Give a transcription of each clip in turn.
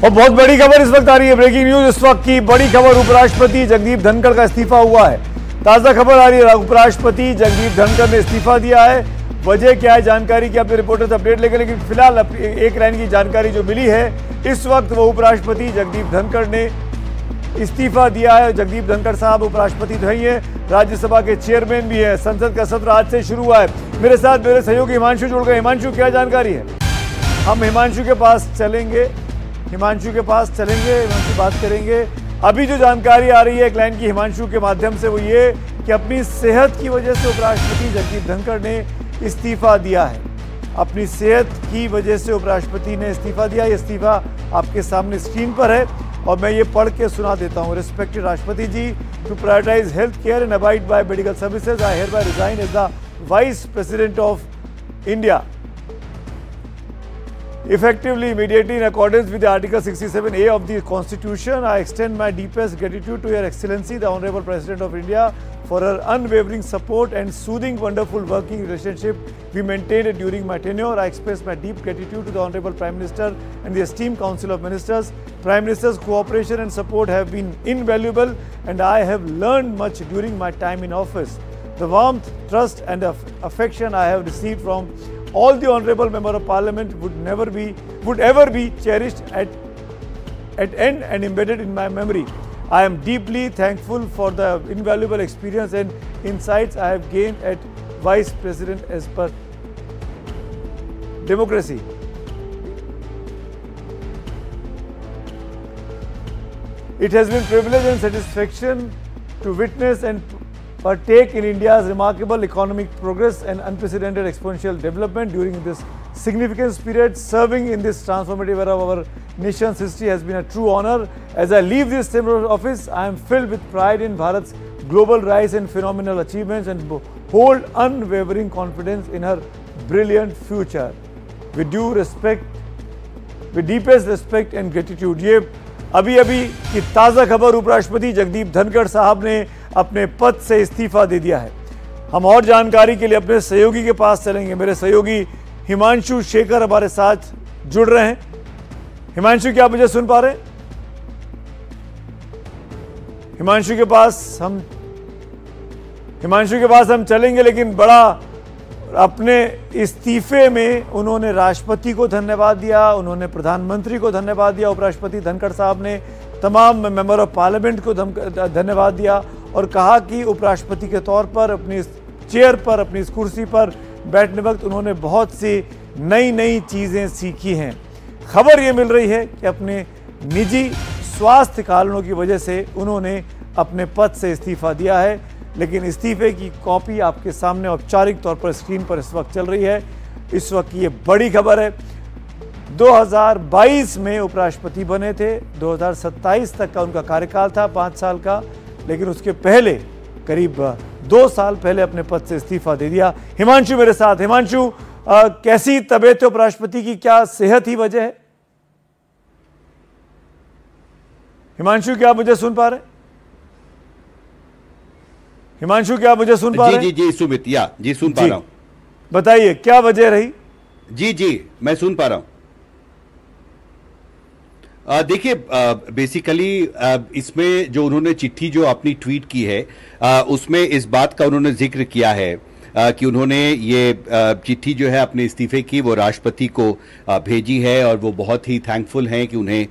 और बहुत बड़ी खबर इस वक्त आ रही है, ब्रेकिंग न्यूज इस वक्त की बड़ी खबर, उपराष्ट्रपति जगदीप धनखड़ का इस्तीफा हुआ है। ताजा खबर आ रही है, उपराष्ट्रपति जगदीप धनखड़ ने इस्तीफा दिया है। वजह क्या है, जानकारी की अपने रिपोर्टर से अपडेट लेकर, लेकिन फिलहाल एक लाइन की जानकारी जो मिली है, इस वक्त वो उपराष्ट्रपति जगदीप धनखड़ ने इस्तीफा दिया है। जगदीप धनखड़ साहब उपराष्ट्रपति तो ही है, राज्यसभा के चेयरमैन भी है। संसद का सत्र आज से शुरू हुआ है। मेरे साथ मेरे सहयोगी हिमांशु जुड़ गए। हिमांशु, क्या जानकारी है? हम हिमांशु के पास चलेंगे, हिमांशु बात करेंगे। अभी जो जानकारी आ रही है एक लाइन की हिमांशु के माध्यम से, वो ये कि अपनी सेहत की वजह से उपराष्ट्रपति जगदीप धनखड़ ने इस्तीफा दिया है। अपनी सेहत की वजह से उपराष्ट्रपति ने इस्तीफा दिया। ये इस्तीफा आपके सामने स्क्रीन पर है और मैं ये पढ़ के सुना देता हूँ। रिस्पेक्टेड राष्ट्रपति जी, to prioritise health care and abide by medical services, I hereby resign as the vice president of India effectively immediately in accordance with the Article 67A of the Constitution. I extend my deepest gratitude to Your Excellency, the Honorable President of India, for her unwavering support and soothing, wonderful working relationship we maintained during my tenure. I express my deep gratitude to the Honorable Prime Minister and the esteemed Council of Ministers. Prime Minister's cooperation and support have been invaluable, and I have learned much during my time in office. The warmth, trust, and affection I have received from all the honorable member of parliament would ever be cherished at end and embedded in my memory. I am deeply thankful for the invaluable experience and insights I have gained at vice president as per democracy. It has been privilege and satisfaction to witness and partake in India's remarkable economic progress and unprecedented exponential development during this significant period. Serving in this transformative era of our nation's history has been a true honor. As I leave this chamber of office, I am filled with pride in Bharat's global rise and phenomenal achievements, and hold unwavering confidence in her brilliant future. With due respect, with deepest respect and gratitude. ये अभी की ताज़ा खबर, उपराष्ट्रपति जगदीप धनखड़ साहब ने अपने पद से इस्तीफा दे दिया है। हम और जानकारी के लिए अपने सहयोगी के पास चलेंगे। मेरे सहयोगी हिमांशु शेखर हमारे साथ जुड़ रहे हैं। हिमांशु, क्या आप मुझे सुन पा रहे हैं? हिमांशु के पास हम चलेंगे, लेकिन बड़ा अपने इस्तीफे में उन्होंने राष्ट्रपति को धन्यवाद दिया, उन्होंने प्रधानमंत्री को धन्यवाद दिया। उपराष्ट्रपति धनखड़ साहब ने तमाम मेंबर ऑफ पार्लियामेंट को धन्यवाद दिया और कहा कि उपराष्ट्रपति के तौर पर अपनी चेयर पर, अपनी इस कुर्सी पर बैठने वक्त उन्होंने बहुत सी नई चीज़ें सीखी हैं। खबर ये मिल रही है कि अपने निजी स्वास्थ्य कारणों की वजह से उन्होंने अपने पद से इस्तीफा दिया है, लेकिन इस्तीफे की कॉपी आपके सामने औपचारिक तौर पर स्क्रीन पर इस वक्त चल रही है। इस वक्त ये बड़ी खबर है। 2022 में उपराष्ट्रपति बने थे, 2027 तक का उनका कार्यकाल था, 5 साल का, लेकिन उसके पहले करीब 2 साल पहले अपने पद से इस्तीफा दे दिया। हिमांशु मेरे साथ। हिमांशु, कैसी तबीयत है उपराष्ट्रपति की? क्या सेहत ही वजह है? हिमांशु, क्या आप मुझे सुन पा रहे हैं? हिमांशु, क्या आप मुझे सुन पा रहे हैं? जी सुमित, जी सुन पा रहा हूं। बताइए क्या वजह रही? जी मैं सुन पा रहा हूं। देखिए, बेसिकली इसमें जो उन्होंने चिट्ठी जो अपनी ट्वीट की है, उसमें इस बात का उन्होंने जिक्र किया है कि उन्होंने ये चिट्ठी जो है अपने इस्तीफे की वो राष्ट्रपति को भेजी है, और वो बहुत ही थैंकफुल हैं कि उन्हें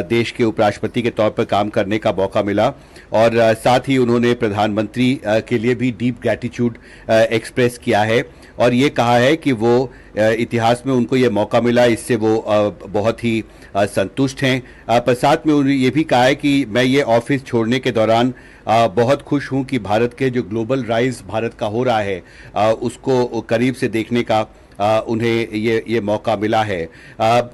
देश के उपराष्ट्रपति के तौर पर काम करने का मौका मिला, और साथ ही उन्होंने प्रधानमंत्री के लिए भी डीप ग्रैटिट्यूड एक्सप्रेस किया है, और ये कहा है कि वो इतिहास में उनको ये मौका मिला, इससे वो बहुत ही संतुष्ट हैं। पर साथ में उन्होंने ये भी कहा है कि मैं ये ऑफिस छोड़ने के दौरान बहुत खुश हूं कि भारत के जो ग्लोबल राइज भारत का हो रहा है, उसको करीब से देखने का उन्हें ये मौका मिला है।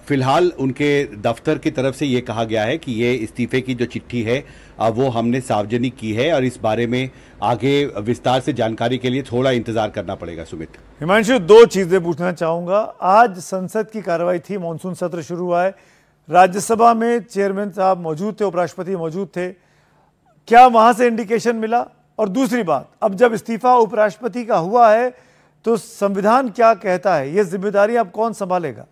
फिलहाल उनके दफ्तर की तरफ से ये कहा गया है कि ये इस्तीफे की जो चिट्ठी है वो हमने सार्वजनिक की है, और इस बारे में आगे विस्तार से जानकारी के लिए थोड़ा इंतजार करना पड़ेगा। सुमित, हिमांशु, 2 चीजें पूछना चाहूंगा। आज संसद की कार्रवाई थी, मॉनसून सत्र शुरू हुआ है, राज्यसभा में चेयरमैन साहब मौजूद थे, उपराष्ट्रपति मौजूद थे, क्या वहां से इंडिकेशन मिला? और दूसरी बात, अब जब इस्तीफा उपराष्ट्रपति का हुआ है तो संविधान क्या कहता है, ये जिम्मेदारी अब कौन संभालेगा?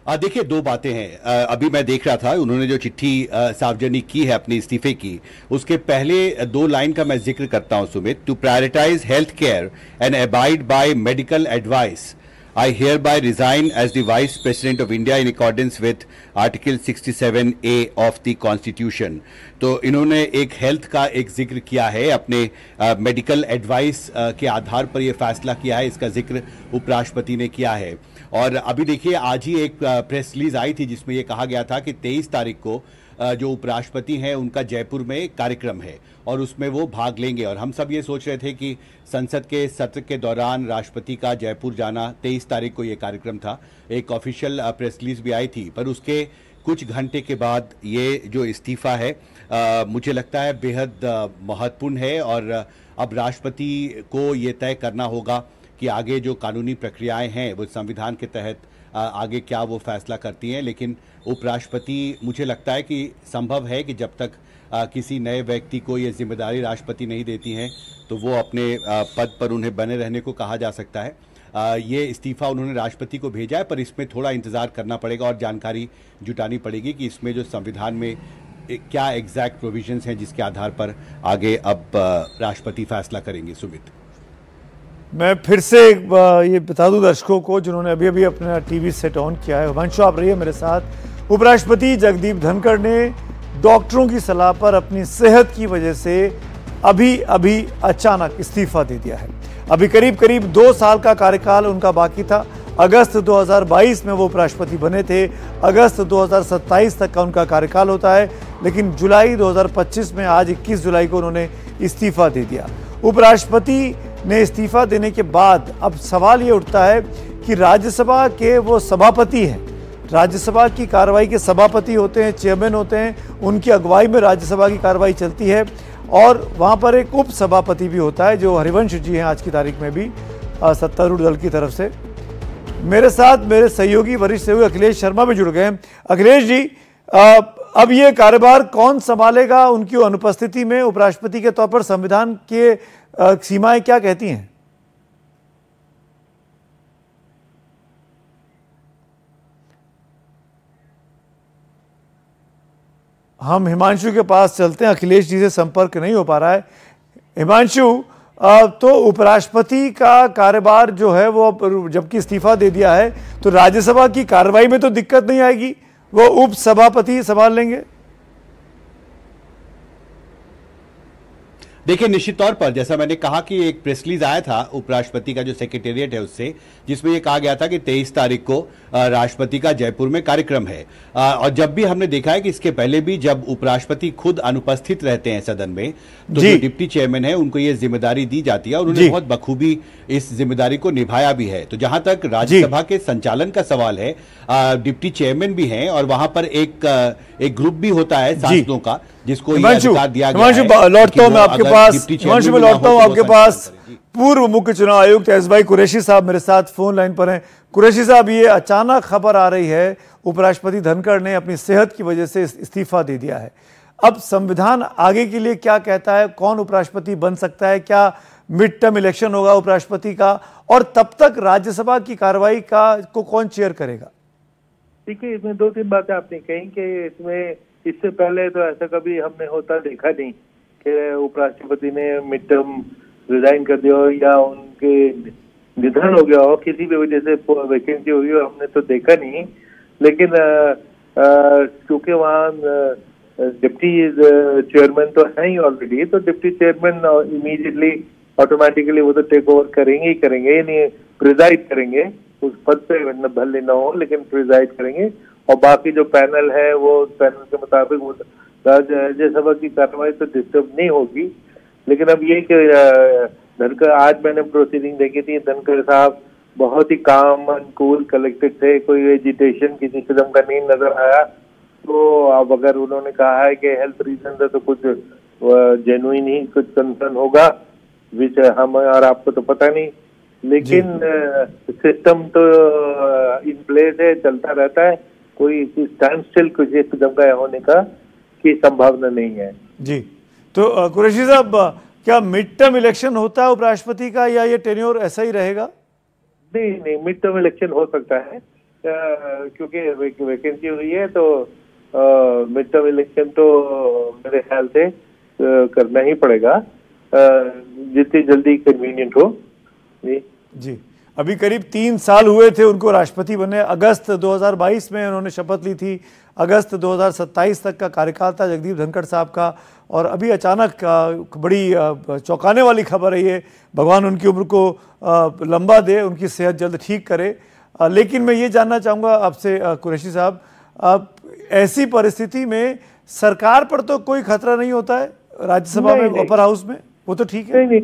देखिए, दो बातें हैं। अभी मैं देख रहा था उन्होंने जो चिट्ठी सार्वजनिक की है अपने इस्तीफे की, उसके पहले दो लाइन का मैं जिक्र करता हूं Sumit. To prioritise health care and abide by medical advice, I hereby resign as the Vice President of India in accordance with Article 67A of the Constitution। तो इन्होंने एक हेल्थ का एक जिक्र किया है, अपने मेडिकल एडवाइस के आधार पर यह फैसला किया है, इसका जिक्र उपराष्ट्रपति ने किया है। और अभी देखिए, आज ही एक प्रेस रिलीज आई थी जिसमें यह कहा गया था कि 23 तारीख को जो उपराष्ट्रपति हैं उनका जयपुर में कार्यक्रम है और उसमें वो भाग लेंगे। और हम सब ये सोच रहे थे कि संसद के सत्र के दौरान राष्ट्रपति का जयपुर जाना, 23 तारीख को ये कार्यक्रम था, एक ऑफिशियल प्रेस रिलीज भी आई थी। पर उसके कुछ घंटे के बाद ये जो इस्तीफा है मुझे लगता है बेहद महत्वपूर्ण है। और अब राष्ट्रपति को ये तय करना होगा कि आगे जो कानूनी प्रक्रियाएं हैं वो संविधान के तहत आगे क्या वो फैसला करती हैं। लेकिन उपराष्ट्रपति, मुझे लगता है कि संभव है कि जब तक किसी नए व्यक्ति को ये जिम्मेदारी राष्ट्रपति नहीं देती हैं तो वो अपने पद पर उन्हें बने रहने को कहा जा सकता है। ये इस्तीफा उन्होंने राष्ट्रपति को भेजा है, पर इसमें थोड़ा इंतजार करना पड़ेगा और जानकारी जुटानी पड़ेगी कि इसमें जो संविधान में क्या एग्जैक्ट प्रोविजंस हैं जिसके आधार पर आगे अब राष्ट्रपति फैसला करेंगे। सुमित, मैं फिर से ये बता दूं दर्शकों को जिन्होंने अभी अभी अपना टीवी सेट ऑन किया है, वंशु आप रहिए मेरे साथ। उपराष्ट्रपति जगदीप धनखड़ ने डॉक्टरों की सलाह पर अपनी सेहत की वजह से अभी अचानक इस्तीफा दे दिया है। अभी करीब 2 साल का कार्यकाल उनका बाकी था। अगस्त 2022 में वो उपराष्ट्रपति बने थे, अगस्त 2027 तक का उनका कार्यकाल होता है, लेकिन जुलाई 2025 में आज 21 जुलाई को उन्होंने इस्तीफा दे दिया। उपराष्ट्रपति ने इस्तीफा देने के बाद अब सवाल ये उठता है कि राज्यसभा के वो सभापति हैं, राज्यसभा की कार्रवाई के सभापति होते हैं, चेयरमैन होते हैं, उनकी अगुवाई में राज्यसभा की कार्रवाई चलती है और वहाँ पर एक उप सभापति भी होता है जो हरिवंश जी हैं आज की तारीख में भी सत्तारूढ़ दल की तरफ से। मेरे साथ मेरे सहयोगी वरिष्ठ सहयोगी अखिलेश शर्मा भी जुड़ गए हैं। अखिलेश जी, अब ये कार्यभार कौन संभालेगा उनकी अनुपस्थिति में? उपराष्ट्रपति के तौर पर संविधान के सीमाएं क्या कहती हैं? हम हिमांशु के पास चलते हैं, अखिलेश जी से संपर्क नहीं हो पा रहा है। हिमांशु, तो उपराष्ट्रपति का कार्यभार जो है वो जबकि इस्तीफा दे दिया है तो राज्यसभा की कार्रवाई में तो दिक्कत नहीं आएगी, वो उप सभापति संभाल लेंगे? देखिए, निश्चित तौर पर जैसा मैंने कहा कि एक प्रेस रिलीज आया था उपराष्ट्रपति का जो सेक्रेटेरिएट है उससे, जिसमें यह कहा गया था कि 23 तारीख को राष्ट्रपति का जयपुर में कार्यक्रम है। और जब भी हमने देखा है कि इसके पहले भी जब उपराष्ट्रपति खुद अनुपस्थित रहते हैं सदन में तो जो डिप्टी चेयरमैन है उनको ये जिम्मेदारी दी जाती है और उन्होंने बहुत बखूबी इस जिम्मेदारी को निभाया भी है। तो जहां तक राज्यसभा के संचालन का सवाल है, डिप्टी चेयरमैन भी हैं और वहां पर एक ग्रुप भी होता है सांसदों का जिसको ये अधिकार दिया गया है। लौटता हूं मैं आपके पास, पूर्व मुख्य चुनाव आयुक्त एस भाई कुरैशी साहब मेरे साथ फोन लाइन पर हैं। कुरैशी साहब, ये अचानक खबर आ रही है उपराष्ट्रपति धनखड़ ने अपनी सेहत की वजह से इस्तीफा दे दिया है। अब संविधान आगे के लिए क्या कहता है? कौन उपराष्ट्रपति बन सकता है? क्या मिड टर्म इलेक्शन होगा उपराष्ट्रपति का? और तब तक राज्यसभा की कार्रवाई को कौन चेयर करेगा? देखिए, इसमें 2-3 बातें आपने कही कि इसमें इससे पहले तो ऐसा कभी हमने होता देखा नहीं कि उपराष्ट्रपति ने मिड टर्म रिजाइन कर दिया हो या उनके निधन हो गया हो, किसी भी वजह से वैकेंसी हुई हो, हमने तो देखा नहीं। लेकिन क्योंकि वहाँ डिप्टी चेयरमैन तो है ही ऑलरेडी, तो डिप्टी चेयरमैन इमीडिएटली ऑटोमेटिकली वो तो टेक ओवर करेंगे ही करेंगे, यानी प्रिजाइड करेंगे उस पद पे, भले ना हो लेकिन प्रिजाइड करेंगे। और बाकी जो पैनल है वो पैनल के मुताबिक वो राज्यसभा की कार्रवाई तो डिस्टर्ब नहीं होगी। लेकिन अब ये कि धनखड़, आज मैंने प्रोसीडिंग देखी थी, धनखड़ साहब बहुत ही काम एंड कूल कलेक्टेड थे, कोई एजिटेशन किसी किस्म का नहीं नजर आया। तो अब अगर उन्होंने कहा है कि हेल्थ रीजन है तो कुछ जेन्युइन ही कुछ कंसर्न होगा, विच हम और आपको तो पता नहीं, लेकिन सिस्टम तो इन प्लेस है, चलता रहता है, कोई स्टैंड स्टिल कुछ इस किस्म का होने का की संभावना नहीं है। जी, तो कुरैशी साहब, क्या मिड टर्म इलेक्शन होता है उपराष्ट्रपति का या ये टेन्योर ऐसा ही रहेगा? नहीं, मिड टर्म इलेक्शन हो सकता है, क्योंकि वैकेंसी हुई है तो मिड टर्म इलेक्शन तो मेरे ख्याल से करना ही पड़ेगा, जितनी जल्दी कन्वीनियंट हो। जी, अभी करीब 3 साल हुए थे उनको राष्ट्रपति बने। अगस्त 2022 में उन्होंने शपथ ली थी। अगस्त 2027 तक का कार्यकाल था जगदीप धनखड़ साहब का, और अभी अचानक बड़ी चौंकाने वाली खबर है ये। भगवान उनकी उम्र को लंबा दे, उनकी सेहत जल्द ठीक करे। लेकिन मैं ये जानना चाहूँगा आपसे कुरैशी साहब, ऐसी परिस्थिति में सरकार पर तो कोई खतरा नहीं होता है राज्यसभा में, अपर हाउस में? वो तो ठीक है। नहीं,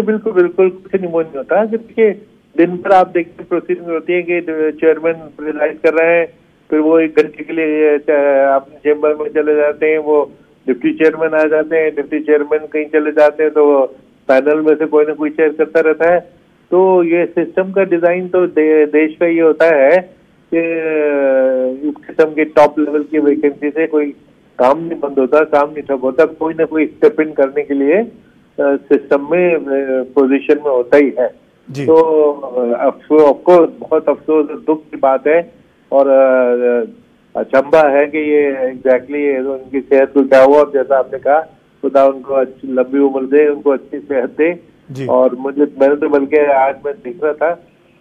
बिल्कुल बिल्कुल कुछ नहीं होता। देखिए, दिन भर आप देखते प्रोसीडिंग होती है कि चेयरमैन प्रिजाइड कर रहे हैं, फिर वो 1 घंटे के लिए अपने चेम्बर में चले जाते हैं, वो डिप्टी चेयरमैन आ जाते हैं, डिप्टी चेयरमैन कहीं चले जाते हैं, तो वो पैनल में से कोई ना कोई चेयर करता रहता है। तो ये सिस्टम का डिजाइन तो देश का ये होता है कि इस किस्म के टॉप लेवल की वैकेंसी से कोई काम नहीं बंद होता, काम नहीं ठप होता, कोई ना कोई स्टेप इन करने के लिए सिस्टम में पोजीशन में होता ही है। तो ऑफकोर्स बहुत अफसोस और दुख की बात है, और अचंभा है कि ये एग्जैक्टली उनकी सेहत को क्या हुआ। और जैसा आपने कहा, खुदा उनको अच्छी लंबी उम्र दे, उनको अच्छी सेहत दे। और मैंने तो बल्कि आज मैं देख रहा था,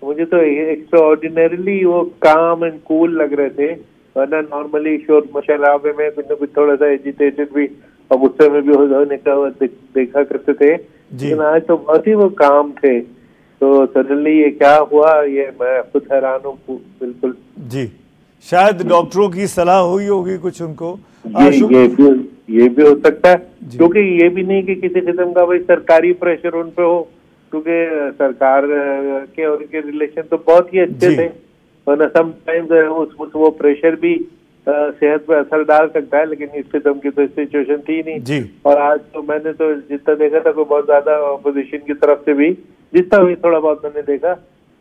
मुझे तो एक्स्ट्राऑर्डिनरीली वो काम एंड कूल लग रहे थे, वरना नॉर्मली शोर मशराबे में कुछ न कुछ थोड़ा सा एजिटेटेड भी और गुस्से में भी होने का देखा करते थे, लेकिन आज तो बहुत ही वो काम थे। तो सडनली ये क्या हुआ, ये मैं खुद हैरान हूँ बिल्कुल। जी, शायद डॉक्टरों की सलाह हुई होगी कुछ उनको। ये भी हो सकता है, क्योंकि ये भी नहीं कि किसी किस्म का भाई सरकारी प्रेशर उन पे हो, क्योंकि सरकार के और उनके रिलेशन तो बहुत ही अच्छे थे, वरना समटाइम्स वो प्रेशर भी सेहत पे असर डाल सकता है, लेकिन इस किस्म की तो सिचुएशन थी नहीं। और आज तो मैंने तो जितना देखा था, कोई बहुत ज्यादा अपोजिशन की तरफ से भी जितना भी थोड़ा बहुत मैंने देखा,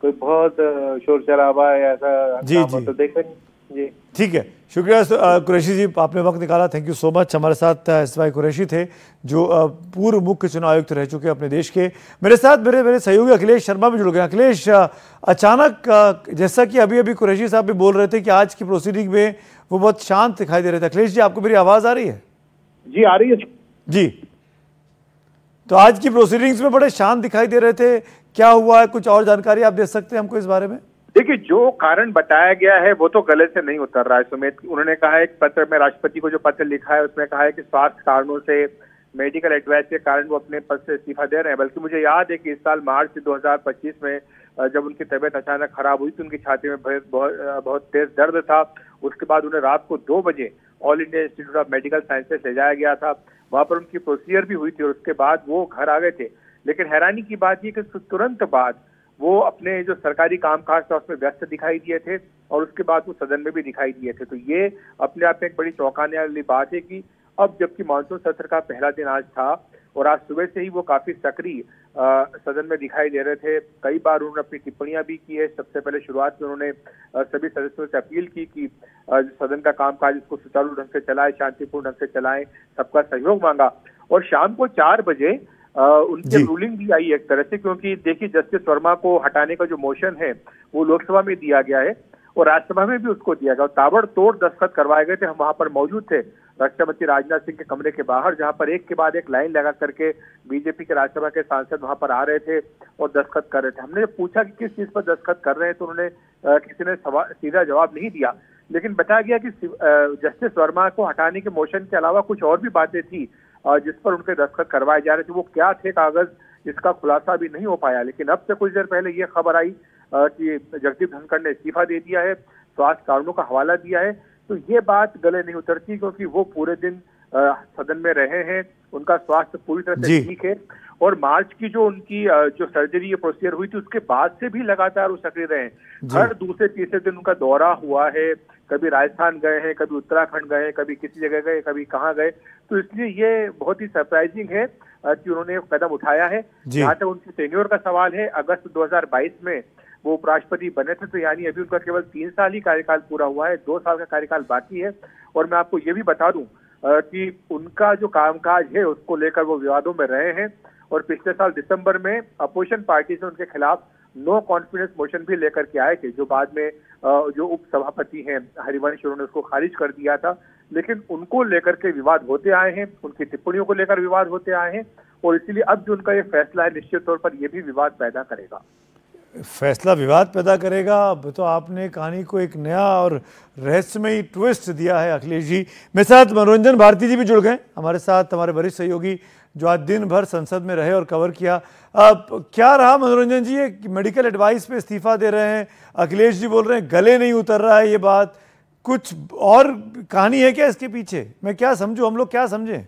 कोई बहुत शोर शराबा या ऐसा तो देखा नहीं। जी ठीक है, शुक्रिया कुरैशी जी, आपने वक्त निकाला, थैंक यू सो मच। हमारे साथ एसवाई कुरैशी थे, जो पूर्व मुख्य चुनाव आयुक्त रह चुके अपने देश के। मेरे साथ मेरे सहयोगी अखिलेश शर्मा भी जुड़ गए। अखिलेश, अचानक जैसा कि अभी अभी कुरैशी साहब भी बोल रहे थे कि आज की प्रोसीडिंग में वो बहुत शांत दिखाई दे रहे थे। अखिलेश जी, आपको मेरी आवाज आ रही है? जी आ रही है जी। तो आज की प्रोसीडिंग्स में बड़े शांत दिखाई दे रहे थे, क्या हुआ है? कुछ और जानकारी आप दे सकते हैं हमको इस बारे में? देखिए, जो कारण बताया गया है वो तो गले से नहीं उतर रहा है सुमित। उन्होंने कहा है, एक पत्र में राष्ट्रपति को जो पत्र लिखा है उसमें कहा है कि स्वास्थ्य कारणों से, मेडिकल एडवाइस के कारण वो अपने पद से इस्तीफा दे रहे हैं। बल्कि मुझे याद है कि इस साल मार्च 2025 में जब उनकी तबीयत अचानक खराब हुई तो उनकी छाती में बहुत तेज दर्द था। उसके बाद उन्हें रात को 2 बजे all India institute of medical sciences ले जाया गया था, वहां पर उनकी प्रोसीजर भी हुई थी और उसके बाद वो घर आ गए थे। लेकिन हैरानी की बात ये कि तुरंत बाद वो अपने जो सरकारी कामकाज था उसमें व्यस्त दिखाई दिए थे और उसके बाद वो सदन में भी दिखाई दिए थे। तो ये अपने आप में एक बड़ी चौंकाने वाली बात है कि अब जबकि मानसून सत्र का पहला दिन आज था और आज सुबह से ही वो काफी सक्रिय सदन में दिखाई दे रहे थे। कई बार उन्होंने अपनी टिप्पणियां भी की है। सबसे पहले शुरुआत में उन्होंने सभी सदस्यों से अपील की कि सदन का कामकाज इसको सुचारू ढंग से चलाएं, शांतिपूर्ण ढंग से चलाएं, सबका सहयोग मांगा। और शाम को 4 बजे उनकी रूलिंग भी आई एक तरह से, क्योंकि देखिए जस्टिस वर्मा को हटाने का जो मोशन है वो लोकसभा में दिया गया है और राज्यसभा में भी उसको दिया गया और ताबड़तोड़ दस्तखत करवाए गए थे। हम वहां पर मौजूद थे रक्षा मंत्री राजनाथ सिंह के कमरे के बाहर, जहां पर एक के बाद एक लाइन लगा करके बीजेपी के राज्यसभा के सांसद वहां पर आ रहे थे और दस्तखत कर रहे थे। हमने पूछा कि किस चीज पर दस्तखत कर रहे हैं तो उन्होंने किसी ने सीधा जवाब नहीं दिया, लेकिन बताया गया कि जस्टिस वर्मा को हटाने के मोशन के अलावा कुछ और भी बातें थी जिस पर उनके दस्तखत करवाए जा रहे थे। वो क्या थे कागज, इसका खुलासा भी नहीं हो पाया। लेकिन अब से कुछ देर पहले ये खबर आई कि जगदीप धनखड़ ने इस्तीफा दे दिया है, स्वास्थ्य कारणों का हवाला दिया है। तो ये बात गले नहीं उतरती, क्योंकि वो पूरे दिन सदन में रहे हैं, उनका स्वास्थ्य पूरी तरह से ठीक है और मार्च की जो उनकी जो सर्जरी प्रोसीजर हुई थी उसके बाद से भी लगातार वो सक्रिय रहे हैं। हर दूसरे तीसरे दिन उनका दौरा हुआ है, कभी राजस्थान गए हैं, कभी उत्तराखंड गए, कभी किसी जगह गए, कभी कहाँ गए। तो इसलिए ये बहुत ही सरप्राइजिंग है कि उन्होंने कदम उठाया है। जहाँ तक उनकी टेन्योर का सवाल है, अगस्त 2022 में वो उपराष्ट्रपति बने थे, तो यानी अभी उनका केवल 3 साल ही कार्यकाल पूरा हुआ है, 2 साल का कार्यकाल बाकी है। और मैं आपको ये भी बता दूं कि उनका जो कामकाज है उसको लेकर वो विवादों में रहे हैं और पिछले साल दिसंबर में अपोजिशन पार्टी से उनके खिलाफ नो कॉन्फिडेंस मोशन भी लेकर के आए थे, जो बाद में जो उप सभापति हैं हरिवंश, उन्होंने उसको खारिज कर दिया था। लेकिन उनको लेकर के विवाद होते आए हैं, उनकी टिप्पणियों को लेकर विवाद होते आए हैं, और इसीलिए अब जो उनका ये फैसला है निश्चित तौर पर ये भी विवाद पैदा करेगा। फैसला विवाद पैदा करेगा। अब तो आपने कहानी को एक नया और रहस्यमयी ट्विस्ट दिया है अखिलेश जी। मेरे साथ मनोरंजन भारती जी भी जुड़ गए हमारे साथ, हमारे वरिष्ठ सहयोगी जो आज दिन भर संसद में रहे और कवर किया। अब क्या रहा मनोरंजन जी, ये मेडिकल एडवाइस पे इस्तीफा दे रहे हैं, अखिलेश जी बोल रहे हैं गले नहीं उतर रहा है ये बात, कुछ और कहानी है क्या इसके पीछे? मैं क्या समझूं, हम लोग क्या समझें?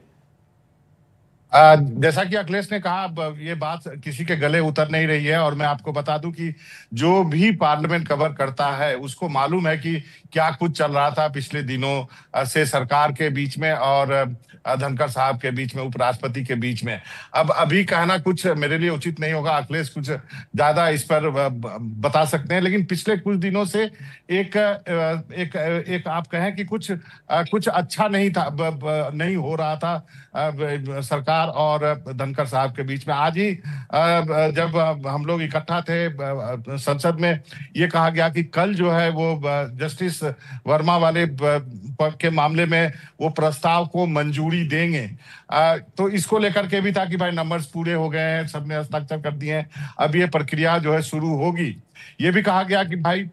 जैसा कि अखिलेश ने कहा, ये बात किसी के गले उतर नहीं रही है। और मैं आपको बता दूं कि जो भी पार्लियामेंट कवर करता है उसको मालूम है कि क्या कुछ चल रहा था पिछले दिनों से सरकार के बीच में और धनखड़ साहब के बीच में, उपराष्ट्रपति के बीच में। अब अभी कहना कुछ मेरे लिए उचित नहीं होगा, अखिलेश कुछ ज्यादा इस पर बता सकते हैं। लेकिन पिछले कुछ दिनों से एक आप कहें कि कुछ अच्छा नहीं था, नहीं हो रहा था सरकार और धनखड़ साहब के बीच में। आज ही जब हम लोग इकट्ठा थे संसद में, ये कहा गया कि कल जो है वो जस्टिस वर्मा वाले के मामले में वो प्रस्ताव को मंजूरी देंगे। तो इसको लेकर के भी था कि भाई नंबर्स पूरे हो गए हैं, सबने हस्ताक्षर कर दिए हैं, अब ये प्रक्रिया जो है शुरू होगी। ये भी कहा गया कि भाई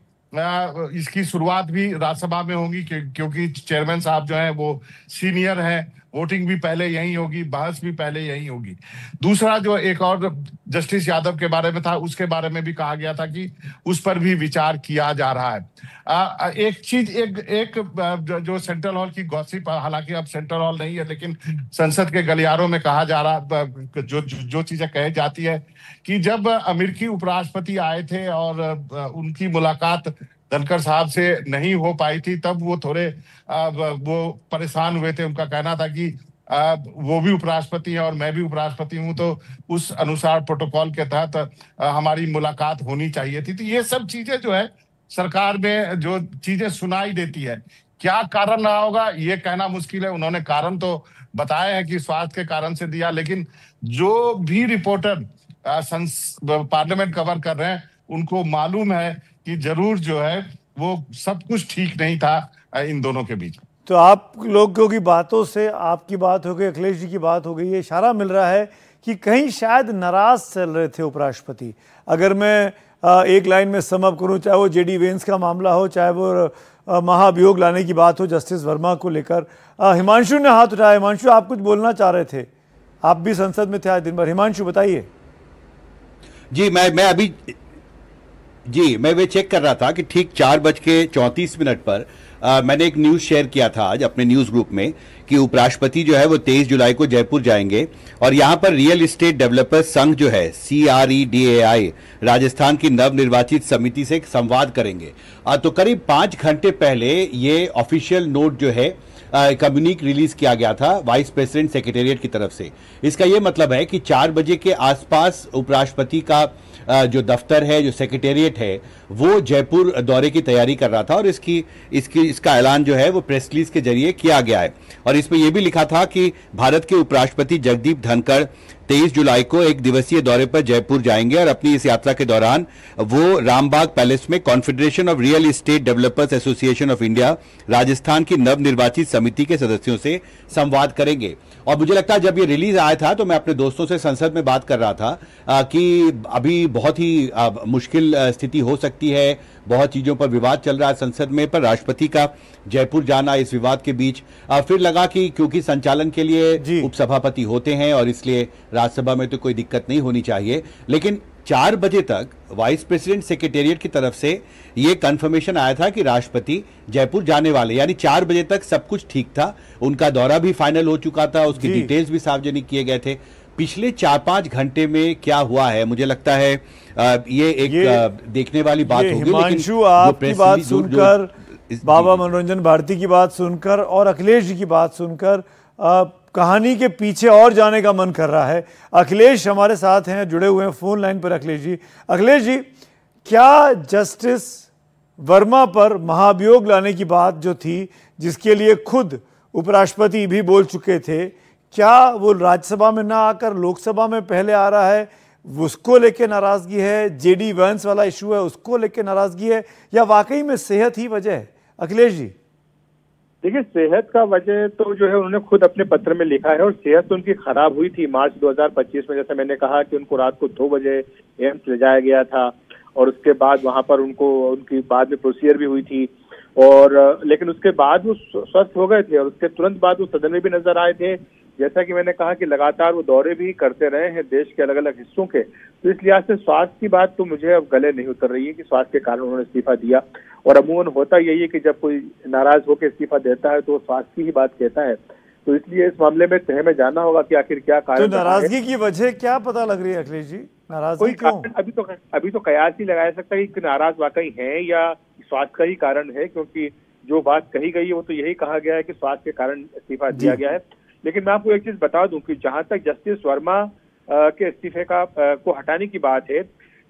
इसकी शुरुआत भी राज्यसभा में होगी, क्योंकि चेयरमैन साहब जो हैं वो सीनियर हैं, वोटिंग भी पहले यही होगी, बहस भी पहले यही होगी। दूसरा जो एक और जस्टिस यादव के बारे में था, उसके बारे में भी कहा गया था कि उस पर भी विचार किया जा रहा है। एक चीज जो सेंट्रल हॉल की गॉसिप, हालांकि अब सेंट्रल हॉल नहीं है लेकिन संसद के गलियारों में कहा जा रहा, जो चीजें कही जाती है कि जब अमेरिकी उपराष्ट्रपति आए थे और उनकी मुलाकात धनखड़ साहब से नहीं हो पाई थी, तब वो थोड़े वो परेशान हुए थे। उनका कहना था कि वो भी उपराष्ट्रपति हैं और मैं भी उपराष्ट्रपति हूं, तो उस अनुसार प्रोटोकॉल के तहत हमारी मुलाकात होनी चाहिए थी। तो ये सब चीजें जो है सरकार में जो चीजें सुनाई देती है, क्या कारण रहा होगा ये कहना मुश्किल है। उन्होंने कारण तो बताए हैं कि स्वास्थ्य के कारण से दिया, लेकिन जो भी रिपोर्टर पार्लियामेंट कवर कर रहे हैं उनको मालूम है कि जरूर जो है वो सब कुछ ठीक नहीं था इन दोनों के बीच। तो आप लोगों की बातों से, आपकी बात हो गई, अखिलेश जी की बात हो गई, ये इशारा मिल रहा है कि कहीं शायद नाराज चल रहे थे उपराष्ट्रपति। अगर मैं एक लाइन में सम अप करूं, चाहे वो जेडी वेंस का मामला हो, चाहे वो महाभियोग लाने की बात हो जस्टिस वर्मा को लेकर। हिमांशु ने हाथ उठाया। हिमांशु, आप कुछ बोलना चाह रहे थे, आप भी संसद में थे आज दिन भर। हिमांशु बताइए। जी मैं वे चेक कर रहा था कि ठीक 4:34 पर मैंने एक न्यूज शेयर किया था आज अपने न्यूज ग्रुप में कि उपराष्ट्रपति जो है वो 23 जुलाई को जयपुर जाएंगे और यहां पर रियल एस्टेट डेवलपर्स संघ जो है CREDAI राजस्थान की नवनिर्वाचित समिति से एक संवाद करेंगे। तो करीब 5 घंटे पहले ये ऑफिशियल नोट जो है कम्युनिक रिलीज किया गया था वाइस प्रेसिडेंट सेक्रेटेरिएट की तरफ से। इसका यह मतलब है कि 4 बजे के आसपास उपराष्ट्रपति का जो दफ्तर है, जो सेक्रेटेरिएट है, वो जयपुर दौरे की तैयारी कर रहा था और इसका ऐलान जो है वो प्रेस रिलीज के जरिए किया गया है। और इसमें यह भी लिखा था कि भारत के उपराष्ट्रपति जगदीप धनखड़ 23 जुलाई को एक दिवसीय दौरे पर जयपुर जाएंगे और अपनी इस यात्रा के दौरान वो रामबाग पैलेस में confederation of real estate developers association of India Rajasthan की नवनिर्वाचित समिति के सदस्यों से संवाद करेंगे। और मुझे लगता है जब ये रिलीज आया था तो मैं अपने दोस्तों से संसद में बात कर रहा था कि अभी बहुत ही मुश्किल स्थिति हो सकती है, बहुत चीजों पर विवाद चल रहा है संसद में, पर राष्ट्रपति का जयपुर जाना इस विवाद के बीच फिर लगा कि क्योंकि संचालन के लिए उपसभापति होते हैं और इसलिए राज्यसभा में तो कोई दिक्कत नहीं होनी चाहिए। लेकिन 4 बजे तक वाइस प्रेसिडेंट सेक्रेटेरिएट की तरफ से यह कंफर्मेशन आया था कि राष्ट्रपति जयपुर जाने वाले, यानी 4 बजे तक सब कुछ ठीक था, उनका दौरा भी फाइनल हो चुका था, उसकी डिटेल्स भी सार्वजनिक किए गए थे। पिछले 4-5 घंटे में क्या हुआ है, मुझे लगता है ये एक देखने वाली बात होगी। हिमांशु, आपकी बात सुनकर, बाबा मनोरंजन भारती की बात सुनकर और अखिलेश जी की बात सुनकर कहानी के पीछे और जाने का मन कर रहा है। अखिलेश हमारे साथ हैं, जुड़े हुए हैं फोन लाइन पर। अखिलेश जी, क्या जस्टिस वर्मा पर महाभियोग लाने की बात जो थी, जिसके लिए खुद उपराष्ट्रपति भी बोल चुके थे, क्या वो राज्यसभा में ना आकर लोकसभा में पहले आ रहा है? उसको लेके नाराजगी है, जेडी वैंस वाला इशू है उसको लेके नाराजगी है, या वाकई में सेहत ही वजह है? अखिलेश जी देखिए, सेहत का वजह तो जो है उन्होंने खुद अपने पत्र में लिखा है, और सेहत तो उनकी खराब हुई थी मार्च 2025 में। जैसे मैंने कहा कि उनको रात को 2 बजे एम्स ले जाया गया था, और उसके बाद वहां पर उनकी बाद में प्रोसीजर भी हुई थी, और लेकिन उसके बाद वो स्वस्थ हो गए थे, और उसके तुरंत बाद वो सदन में भी नजर आए थे। जैसा कि मैंने कहा कि लगातार वो दौरे भी करते रहे हैं देश के अलग अलग हिस्सों के, तो इस लिहाज से स्वास्थ्य की बात तो मुझे अब गले नहीं उतर रही है कि स्वास्थ्य के कारण उन्होंने इस्तीफा दिया। और अमूमन होता यही है कि जब कोई नाराज होकर इस्तीफा देता है तो स्वास्थ्य की ही बात कहता है, तो इसलिए इस मामले में तय में जानना होगा कि आखिर क्या कारण। तो नाराजगी की वजह क्या पता लग रही है अखिलेश जी? नाराजगी क्यों? अभी तो कयास ही लगाया सकता है कि नाराज वाकई है या स्वास्थ्य का ही कारण है, क्योंकि जो बात कही गई है वो तो यही कहा गया है कि स्वास्थ्य के कारण इस्तीफा दिया गया है। लेकिन मैं आपको एक चीज बता दूं कि जहां तक जस्टिस वर्मा के इस्तीफे को हटाने की बात है,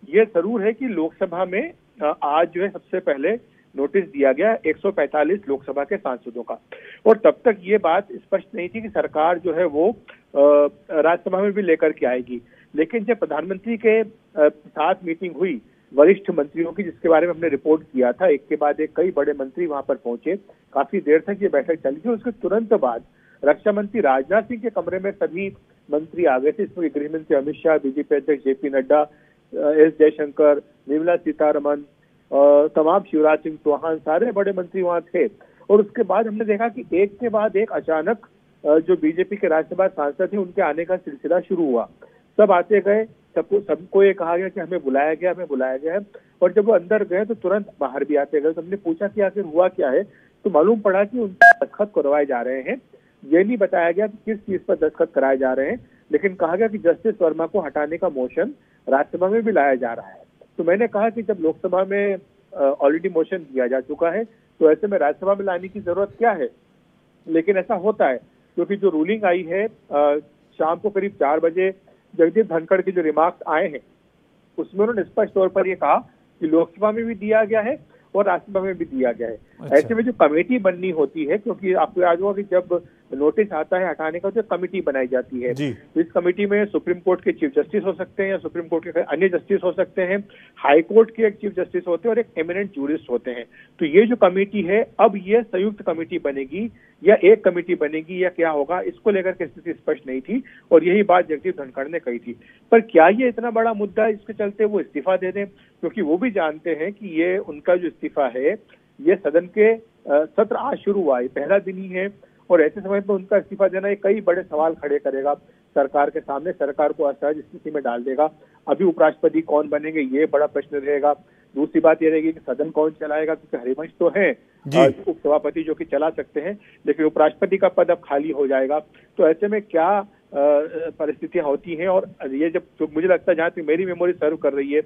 ये जरूर है कि लोकसभा में आज जो है सबसे पहले नोटिस दिया गया 145 लोकसभा के सांसदों का, और तब तक ये बात स्पष्ट नहीं थी कि सरकार जो है वो राज्यसभा में भी लेकर के आएगी। लेकिन जब प्रधानमंत्री के साथ मीटिंग हुई वरिष्ठ मंत्रियों की, जिसके बारे में हमने रिपोर्ट किया था, एक के बाद एक कई बड़े मंत्री वहां पर पहुंचे, काफी देर तक ये बैठक चली थी। उसके तुरंत बाद रक्षा मंत्री राजनाथ सिंह के कमरे में सभी मंत्री आ गए थे, इसमें गृह मंत्री अमित शाह, बीजेपी अध्यक्ष जेपी नड्डा, एस जयशंकर, निर्मला सीतारमन, तमाम शिवराज सिंह चौहान, सारे बड़े मंत्री वहां थे। और उसके बाद हमने देखा कि एक के बाद एक अचानक जो बीजेपी के राज्यसभा सांसद थे उनके आने का सिलसिला शुरू हुआ। सब आते गए, सबको ये कहा गया कि हमें बुलाया गया है, और जब वो अंदर गए तो तुरंत बाहर भी आते गए। तो हमने पूछा कि आखिर हुआ क्या है, तो मालूम पड़ा कि उनके दस्तखत करवाए जा रहे हैं। ये नहीं बताया गया कि किस चीज पर दस्तखत कराए जा रहे हैं, लेकिन कहा गया कि जस्टिस वर्मा को हटाने का मोशन राज्यसभा में भी लाया जा रहा है। तो मैंने कहा कि जब लोकसभा में ऑलरेडी मोशन दिया जा चुका है तो ऐसे में राज्यसभा में लाने की जरूरत क्या है। लेकिन ऐसा होता है क्योंकि जो रूलिंग आई है शाम को करीब 4 बजे जगदीप धनखड़ के जो रिमार्क्स आए हैं उसमें उन्होंने स्पष्ट तौर पर यह कहा कि लोकसभा में भी दिया गया है और राज्यसभा में भी दिया गया है। अच्छा। ऐसे में जो कमेटी बननी होती है, क्योंकि आपको याद होगा कि जब नोटिस आता है हटाने का तो कमेटी बनाई जाती है। तो इस कमेटी में सुप्रीम कोर्ट के चीफ जस्टिस हो सकते हैं या सुप्रीम कोर्ट के अन्य जस्टिस हो सकते हैं, हाई कोर्ट के एक चीफ जस्टिस होते हैं और एक एमिनेंट जूरिस्ट होते हैं। तो ये जो कमेटी है अब ये संयुक्त कमेटी बनेगी या एक कमेटी बनेगी या क्या होगा, इसको लेकर के स्थिति स्पष्ट नहीं थी, और यही बात जगदीप धनखड़ ने कही थी। पर क्या ये इतना बड़ा मुद्दा है इसके चलते वो इस्तीफा दे दें, क्योंकि वो भी जानते हैं कि ये उनका जो इस्तीफा है ये सदन के सत्र आज शुरू हुआ है, पहला दिन ही है, और ऐसे समय पर उनका इस्तीफा देना ये कई बड़े सवाल खड़े करेगा सरकार के सामने, सरकार को असहज स्थिति में डाल देगा। अभी उपराष्ट्रपति कौन बनेंगे ये बड़ा प्रश्न रहेगा। दूसरी बात ये रहेगी कि सदन कौन चलाएगा, क्योंकि हरिवंश तो है उपसभापति जो कि चला सकते हैं, लेकिन उपराष्ट्रपति का पद अब खाली हो जाएगा। तो ऐसे में क्या परिस्थितियां होती हैं, और ये जब तो मुझे लगता है जहां तक मेरी मेमोरी सर्व कर रही है